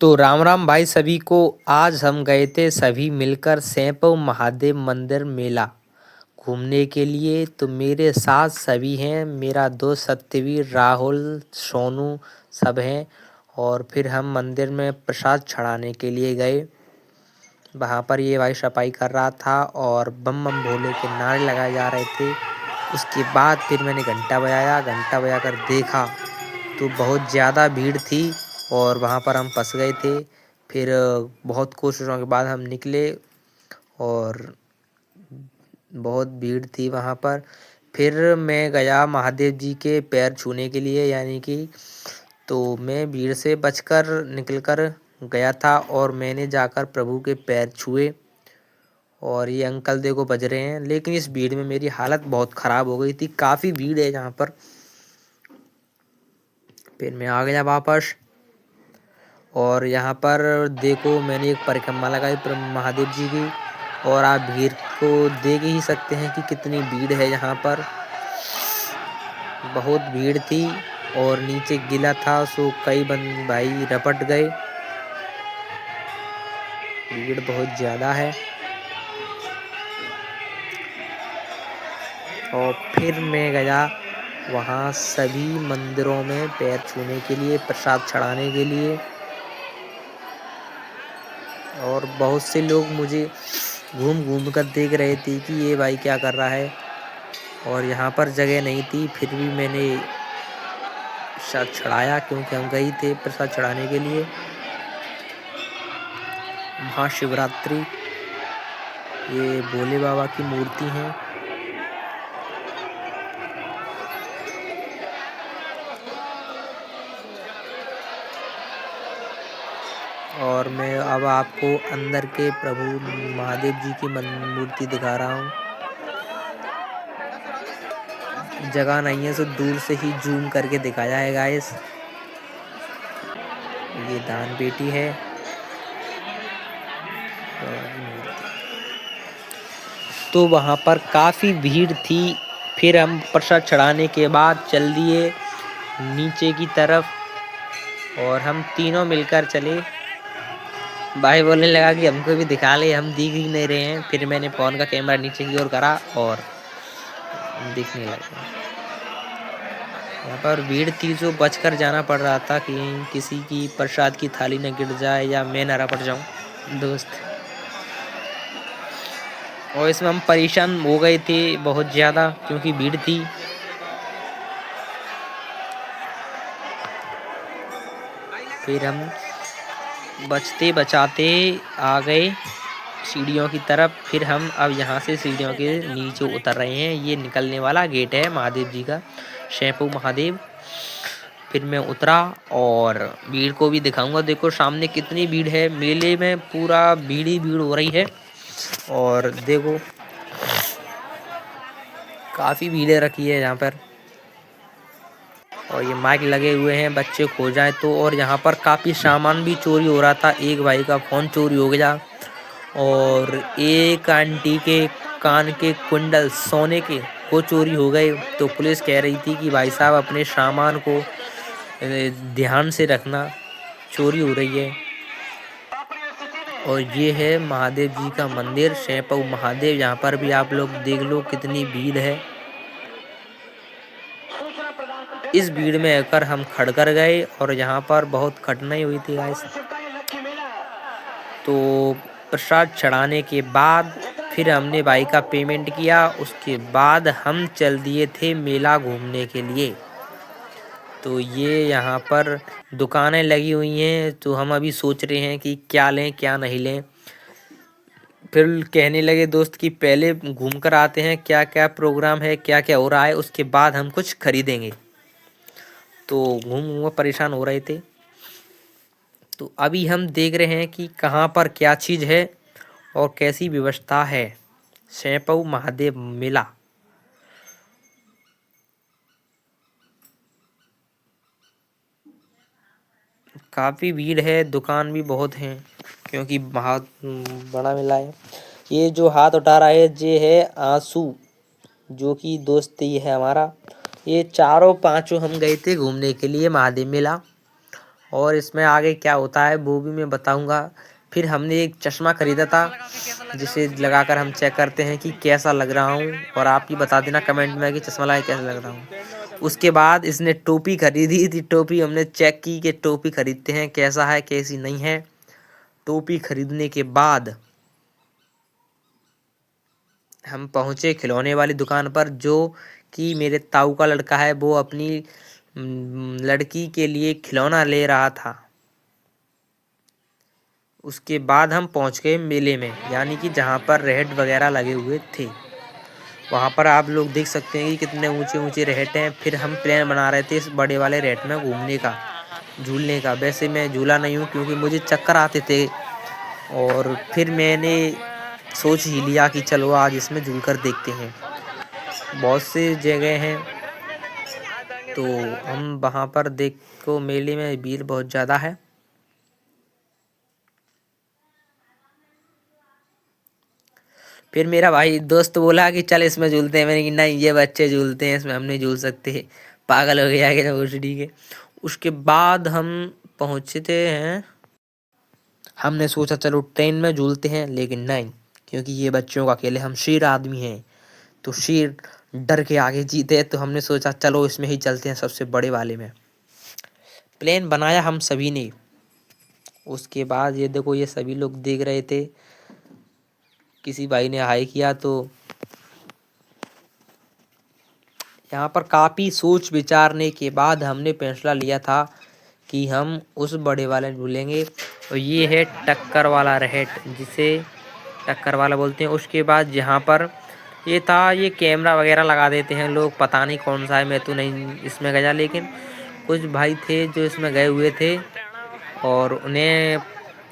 तो राम राम भाई सभी को। आज हम गए थे सभी मिलकर सैंपव महादेव मंदिर मेला घूमने के लिए। तो मेरे साथ सभी हैं, मेरा दोस्त सत्यवीर, राहुल, सोनू सब हैं। और फिर हम मंदिर में प्रसाद चढ़ाने के लिए गए। वहाँ पर ये भाई सफाई कर रहा था और बम बम भोले के नारे लगाए जा रहे थे। उसके बाद फिर मैंने घंटा बजाया, घंटा बजाकर देखा तो बहुत ज़्यादा भीड़ थी और वहाँ पर हम फंस गए थे। फिर बहुत कोशिशों के बाद हम निकले और बहुत भीड़ थी वहाँ पर। फिर मैं गया महादेव जी के पैर छूने के लिए, यानी कि तो मैं भीड़ से बचकर निकलकर गया था और मैंने जाकर प्रभु के पैर छुए। और ये अंकल देखो बज रहे हैं, लेकिन इस भीड़ में मेरी हालत बहुत ख़राब हो गई थी। काफ़ी भीड़ है यहाँ पर। फिर मैं आ गया वापस और यहाँ पर देखो मैंने एक परिक्रमा लगाई महादेव जी की। और आप भीड़ को देख ही सकते हैं कि कितनी भीड़ है यहाँ पर। बहुत भीड़ थी और नीचे गिला था, सो कई भाई रपट गए। भीड़ बहुत ज़्यादा है। और फिर मैं गया वहाँ सभी मंदिरों में पैर छूने के लिए, प्रसाद चढ़ाने के लिए। और बहुत से लोग मुझे घूम घूम कर देख रहे थे कि ये भाई क्या कर रहा है। और यहाँ पर जगह नहीं थी, फिर भी मैंने प्रसाद चढ़ाया क्योंकि हम गए थे प्रसाद चढ़ाने के लिए। महाशिवरात्रि, ये भोले बाबा की मूर्ति है। और मैं अब आपको अंदर के प्रभु महादेव जी की मूर्ति दिखा रहा हूँ। जगह नहीं है, सो दूर से ही जूम करके दिखाया है गाइस। ये दान पेटी है। तो वहाँ पर काफ़ी भीड़ थी। फिर हम प्रसाद चढ़ाने के बाद चल दिए नीचे की तरफ और हम तीनों मिलकर चले। भाई बोलने लगा कि हमको भी दिखा ले, हम दिख ही नहीं रहे हैं। फिर मैंने फ़ोन का कैमरा नीचे की ओर करा और दिखने लगा। यहाँ पर भीड़ थी, जो बचकर जाना पड़ रहा था कि किसी की प्रसाद की थाली न गिर जाए या मैं न रपट जाऊँ दोस्त। और इसमें हम परेशान हो गए थे बहुत ज़्यादा क्योंकि भीड़ थी। फिर हम बचते बचाते आ गए सीढ़ियों की तरफ। फिर हम अब यहाँ से सीढ़ियों के नीचे उतर रहे हैं। ये निकलने वाला गेट है महादेव जी का, सैंपव महादेव। फिर मैं उतरा और भीड़ को भी दिखाऊंगा। देखो सामने कितनी भीड़ है, मेले में पूरा भीड़ ही भीड़ हो रही है। और देखो काफ़ी भीड़ें रखी है यहाँ पर। और ये माइक लगे हुए हैं, बच्चे खो जाए तो। और यहाँ पर काफ़ी सामान भी चोरी हो रहा था। एक भाई का फ़ोन चोरी हो गया और एक आंटी के कान के कुंडल सोने के वो चोरी हो गए। तो पुलिस कह रही थी कि भाई साहब अपने सामान को ध्यान से रखना, चोरी हो रही है। और ये है महादेव जी का मंदिर, सैंपव महादेव। यहाँ पर भी आप लोग देख लो कितनी भीड़ है। इस भीड़ में आकर हम खड़ कर गए और यहाँ पर बहुत कठिनाई हुई थी गाइस। तो प्रसाद चढ़ाने के बाद फिर हमने भाई का पेमेंट किया। उसके बाद हम चल दिए थे मेला घूमने के लिए। तो ये यहाँ पर दुकानें लगी हुई हैं, तो हम अभी सोच रहे हैं कि क्या लें क्या नहीं लें। फिर कहने लगे दोस्त कि पहले घूम कर आते हैं, क्या क्या प्रोग्राम है, क्या क्या हो रहा है, उसके बाद हम कुछ खरीदेंगे। तो घूम घूम परेशान हो रहे थे। तो अभी हम देख रहे हैं कि कहाँ पर क्या चीज़ है और कैसी व्यवस्था है। सैंपव महादेव मेला। काफ़ी भीड़ है, दुकान भी बहुत हैं क्योंकि बहुत बड़ा मेला है। ये जो हाथ उठा रहा है ये है आंसू, जो कि दोस्त ही है हमारा। ये चारों पांचों हम गए थे घूमने के लिए महादेव मेला। और इसमें आगे क्या होता है वो भी मैं बताऊंगा। फिर हमने एक चश्मा खरीदा था जिसे लगाकर हम चेक करते हैं कि कैसा लग रहा हूँ, और आप ही बता देना कमेंट में कि चश्मा लगा कैसा लग रहा हूँ। उसके बाद इसने टोपी खरीदी थी। टोपी हमने चेक की कि टोपी खरीदते हैं कैसा है कैसी नहीं है। टोपी खरीदने के बाद हम पहुँचे खिलौने वाली दुकान पर, जो कि मेरे ताऊ का लड़का है, वो अपनी लड़की के लिए खिलौना ले रहा था। उसके बाद हम पहुंच गए मेले में, यानी कि जहां पर रेहट वगैरह लगे हुए थे। वहां पर आप लोग देख सकते हैं कि कितने ऊंचे ऊंचे रेहट हैं। फिर हम प्लान बना रहे थे इस बड़े वाले रेहट में घूमने का, झूलने का। वैसे मैं झूला नहीं हूँ क्योंकि मुझे चक्कर आते थे, और फिर मैंने सोच ही लिया कि चलो आज इसमें झूल कर देखते हैं। बहुत से जगह हैं, तो हम वहाँ पर देखो मेले में भीड़ बहुत ज़्यादा है। फिर मेरा भाई दोस्त बोला कि चल इसमें झूलते हैं। मैंने कि नहीं, ये बच्चे झूलते हैं, इसमें हम नहीं झूल सकते, पागल हो गया कि भोसड़ी के। उसके बाद हम पहुँचते हैं। हमने सोचा चलो ट्रेन में झूलते हैं, लेकिन नहीं, क्योंकि ये बच्चों का खेल है, हम शेर आदमी हैं, तो शेर डर के आगे जीते। तो हमने सोचा चलो इसमें ही चलते हैं, सबसे बड़े वाले में। प्लान बनाया हम सभी ने। उसके बाद ये देखो, ये सभी लोग देख रहे थे। किसी भाई ने हाई किया, तो यहाँ पर काफ़ी सोच विचारने के बाद हमने फैसला लिया था कि हम उस बड़े वाले झूलेंगे। और ये है टक्कर वाला रेहट, जिसे टक्कर वाला बोलते हैं। उसके बाद यहाँ पर ये था, ये कैमरा वगैरह लगा देते हैं लोग, पता नहीं कौन सा है, मैं तो नहीं इसमें गया, लेकिन कुछ भाई थे जो इसमें गए हुए थे, और उन्हें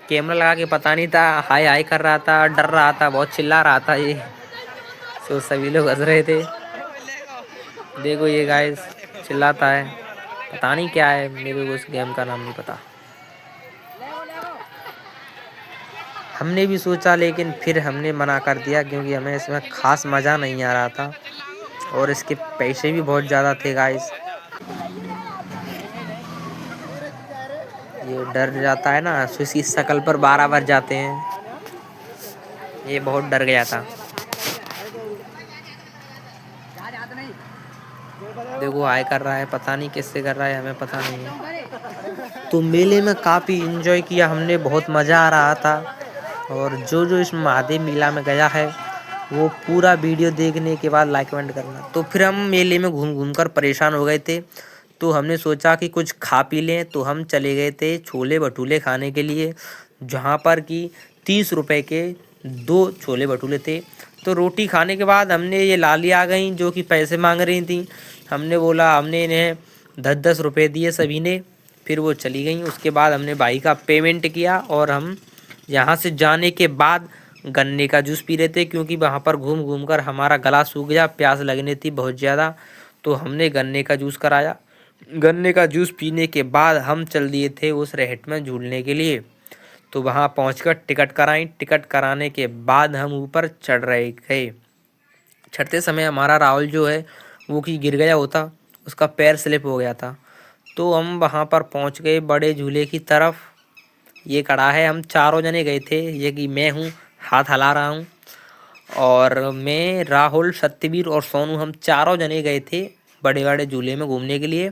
कैमरा लगा के पता नहीं था, हाय हाय कर रहा था, डर रहा था, बहुत चिल्ला रहा था ये। तो सभी लोग हंस रहे थे। देखो ये गाइस चिल्लाता है, पता नहीं क्या है, मेरे को उस गेम का नाम नहीं पता। हमने भी सोचा, लेकिन फिर हमने मना कर दिया क्योंकि हमें इसमें खास मज़ा नहीं आ रहा था, और इसके पैसे भी बहुत ज़्यादा थे गाइस। ये डर जाता है ना, तो इसकी शक्ल पर 12 बार जाते हैं। ये बहुत डर गया था। देखो हाय कर रहा है, पता नहीं किससे कर रहा है, हमें पता नहीं है। तो मेले में काफ़ी एंजॉय किया हमने, बहुत मज़ा आ रहा था। और जो जो इस महादेव मेला में गया है, वो पूरा वीडियो देखने के बाद लाइक कमेंट करना। तो फिर हम मेले में घूम घूम कर परेशान हो गए थे, तो हमने सोचा कि कुछ खा पी लें। तो हम चले गए थे छोले भटूरे खाने के लिए, जहाँ पर कि 30 रुपए के 2 छोले भटूरे थे। तो रोटी खाने के बाद हमने ये लाली आ गई जो कि पैसे मांग रही थी। हमने बोला, हमने इन्हें 10-10 रुपये दिए सभी ने, फिर वो चली गई। उसके बाद हमने भाई का पेमेंट किया, और हम यहाँ से जाने के बाद गन्ने का जूस पी रहे थे, क्योंकि वहाँ पर घूम घूम कर हमारा गला सूख गया, प्यास लगने थी बहुत ज़्यादा। तो हमने गन्ने का जूस कराया। गन्ने का जूस पीने के बाद हम चल दिए थे उस रेहट में झूलने के लिए। तो वहाँ पहुँचकर टिकट कराई। टिकट कराने के बाद हम ऊपर चढ़ रहे गए। चढ़ते समय हमारा राहुल जो है वो कि गिर गया होता, उसका पैर स्लिप हो गया था। तो हम वहाँ पर पहुँच गए बड़े झूले की तरफ। ये खड़ा है, हम चारों जने गए थे। ये कि मैं हूँ, हाथ हिला रहा हूँ, और मैं, राहुल, सत्यवीर और सोनू, हम चारों जने गए थे बड़े बड़े झूले में घूमने के लिए।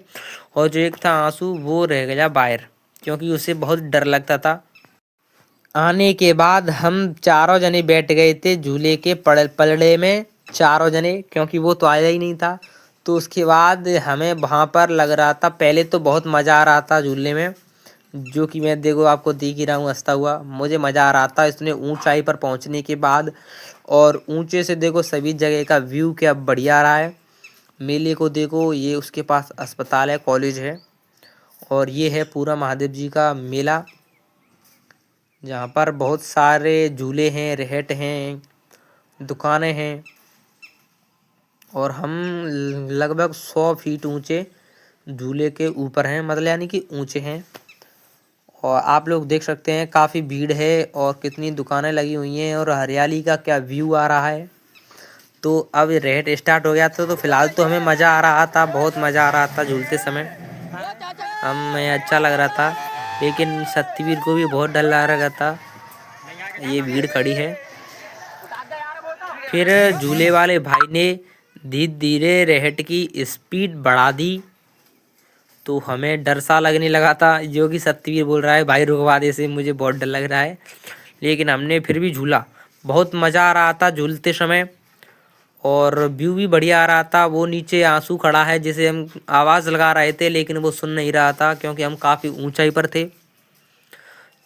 और जो एक था आंसू, वो रह गया बाहर, क्योंकि उसे बहुत डर लगता था। आने के बाद हम चारों जने बैठ गए थे झूले के पलड़े में, चारों जने, क्योंकि वो तो आया ही नहीं था। तो उसके बाद हमें वहाँ पर लग रहा था, पहले तो बहुत मज़ा आ रहा था झूलने में, जो कि मैं देखो आपको दिख ही रहा हूँ हंसता हुआ, मुझे मज़ा आ रहा था इसने ऊंचाई पर पहुँचने के बाद। और ऊंचे से देखो सभी जगह का व्यू क्या बढ़िया आ रहा है। मेले को देखो, ये उसके पास अस्पताल है, कॉलेज है, और ये है पूरा महादेव जी का मेला, जहाँ पर बहुत सारे झूले हैं, रेहट हैं, दुकानें हैं। और हम लगभग 100 फीट ऊंचे झूले के ऊपर हैं, मतलब यानी कि ऊंचे हैं। और आप लोग देख सकते हैं काफ़ी भीड़ है, और कितनी दुकानें लगी हुई हैं, और हरियाली का क्या व्यू आ रहा है। तो अब रेहट स्टार्ट हो गया था, तो फिलहाल तो हमें मज़ा आ रहा था, बहुत मज़ा आ रहा था झूलते समय, हमें अच्छा लग रहा था। लेकिन सत्यवीर को भी बहुत डर लग रहा था। ये भीड़ खड़ी है। फिर झूले वाले भाई ने धीरे धीरे रेहट की स्पीड बढ़ा दी, तो हमें डर सा लगने लगा था। जो कि सत्यवीर बोल रहा है भाई रुकवा दे, से मुझे बहुत डर लग रहा है। लेकिन हमने फिर भी झूला। बहुत मज़ा आ रहा था झूलते समय और व्यू भी बढ़िया आ रहा था। वो नीचे आंसू खड़ा है, जिसे हम आवाज़ लगा रहे थे लेकिन वो सुन नहीं रहा था क्योंकि हम काफ़ी ऊंचाई पर थे।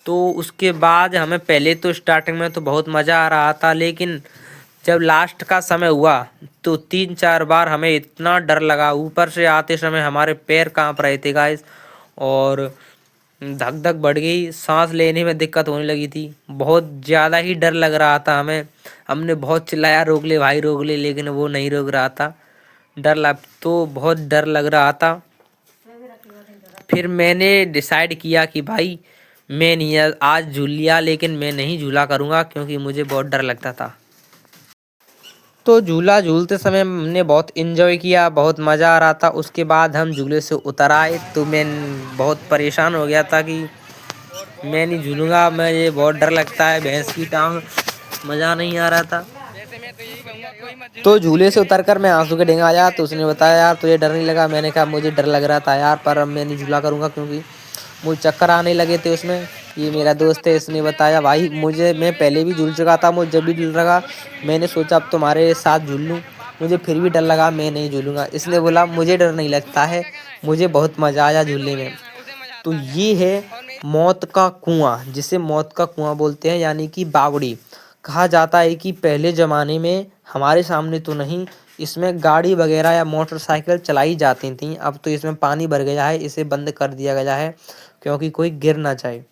तो उसके बाद हमें पहले तो स्टार्टिंग में तो बहुत मज़ा आ रहा था, लेकिन जब लास्ट का समय हुआ तो 3-4 बार हमें इतना डर लगा। ऊपर से आते समय हमारे पैर कांप रहे थे गाइस, और धक धक बढ़ गई, सांस लेने में दिक्कत होने लगी थी। बहुत ज़्यादा ही डर लग रहा था हमें। हमने बहुत चिल्लाया रोक ले भाई रोक ले, लेकिन वो नहीं रोक रहा था। बहुत डर लग रहा था। फिर मैंने डिसाइड किया कि भाई मैं नहीं, आज झूल लिया लेकिन मैं नहीं झूला करूँगा क्योंकि मुझे बहुत डर लगता था। तो झूला झूलते समय हमने बहुत इन्जॉय किया, बहुत मज़ा आ रहा था। उसके बाद हम झूले से उतर आए तो मैं बहुत परेशान हो गया था कि मैं नहीं झूलूंगा, मुझे बहुत डर लगता है भैंस की टांग, मज़ा नहीं आ रहा था। तो झूले से उतरकर मैं आंसू के डेंगा आया तो उसने बताया यार तुझे डर नहीं लगा। मैंने कहा मुझे डर लग रहा था यार, पर अब मैं नहीं झूला करूँगा क्योंकि मुझे चक्कर आने लगे थे उसमें। ये मेरा दोस्त है, इसने बताया भाई मैं पहले भी झूल चुका था, मुझे जब भी डर लगा मैंने सोचा अब तुम्हारे साथ झूल लूँ, मुझे फिर भी डर लगा, मैं नहीं झूलूंगा। इसने बोला मुझे डर नहीं लगता है, मुझे बहुत मज़ा आया झूलने में। तो ये है मौत का कुआं, जिसे मौत का कुआं बोलते हैं, यानी कि बावड़ी। कहा जाता है कि पहले ज़माने में, हमारे सामने तो नहीं, इसमें गाड़ी वगैरह या मोटरसाइकिल चलाई जाती थी। अब तो इसमें पानी भर गया है, इसे बंद कर दिया गया है क्योंकि कोई गिर ना जाए।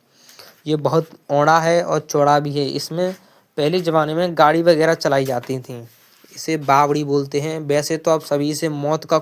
ये बहुत औड़ा है और चौड़ा भी है। इसमें पहले ज़माने में गाड़ी वगैरह चलाई जाती थी। इसे बावड़ी बोलते हैं। वैसे तो अब सभी इसे मौत का